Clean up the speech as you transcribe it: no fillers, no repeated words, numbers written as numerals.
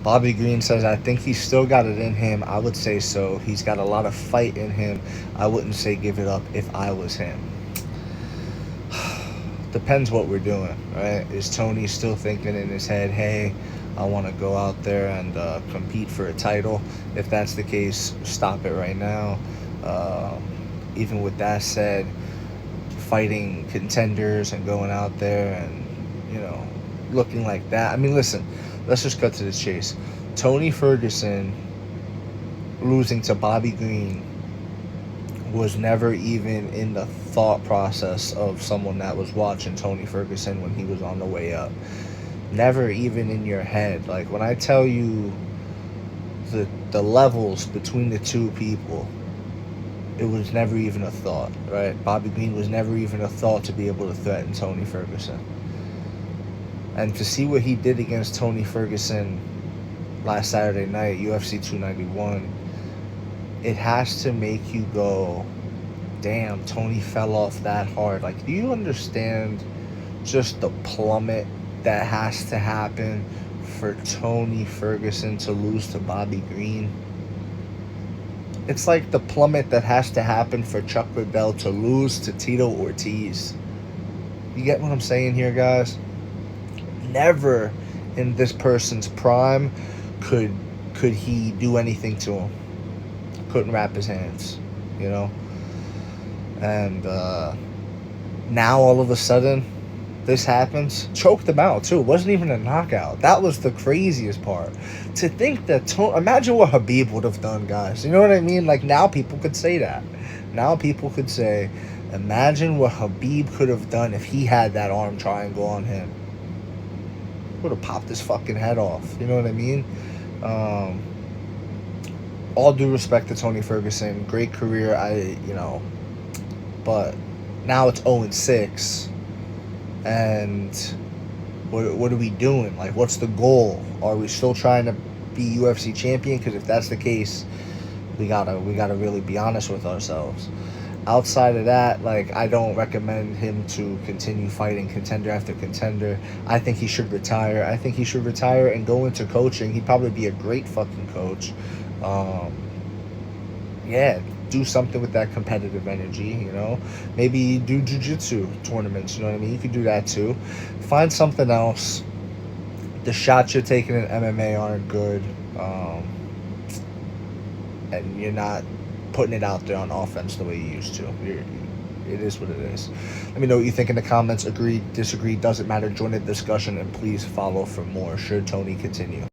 Bobby Green says, I think he's still got it in him. I would say so. He's got a lot of fight in him. I wouldn't say give it up if I was him. Depends what we're doing, right? Is Tony still thinking in his head, hey, I want to go out there and compete for a title? If that's the case, stop it right now. Even with that said, fighting contenders and going out there and, you know, looking like that. I mean, listen, let's just cut to the chase. Tony Ferguson losing to Bobby Green was never even in the thought process of someone that was watching Tony Ferguson when he was on the way up. Never even in your head. Like, when I tell you the levels between the two people, it was never even a thought, right? Bobby Green was never even a thought to be able to threaten Tony Ferguson. And to see what he did against Tony Ferguson last Saturday night, UFC 291, it has to make you go, damn, Tony fell off that hard. Like, do you understand just the plummet that has to happen for Tony Ferguson to lose to Bobby Green? It's like the plummet that has to happen for Chuck Liddell to lose to Tito Ortiz. You get what I'm saying here, guys? Never in this person's prime could he do anything to him. Couldn't wrap his hands, you know? And now all of a sudden, this happens. Choked him out, too. It wasn't even a knockout. That was the craziest part. To think that... Imagine what Khabib would have done, guys. You know what I mean? Like, now people could say that. Now people could say, imagine what Khabib could have done if he had that arm triangle on him. Would have popped his fucking head off. You know what I mean? All due respect to Tony Ferguson. Great career. But now it's 0-6. And what are we doing? Like, what's the goal? Are we still trying to be UFC champion? Because if that's the case, we gotta really be honest with ourselves. Outside of that, like, I don't recommend him to continue fighting contender after contender. I think he should retire. I think he should retire and go into coaching. He'd probably be a great fucking coach. Yeah, do something with that competitive energy, you know? Maybe do jiu-jitsu tournaments, you know what I mean? You could do that too. Find something else. The shots you're taking in MMA aren't good. And you're not putting it out there on offense the way you used to. It is what it is. Let me know what you think in the comments. Agree, disagree, doesn't matter. Join the discussion, and please follow for more should Tony continue.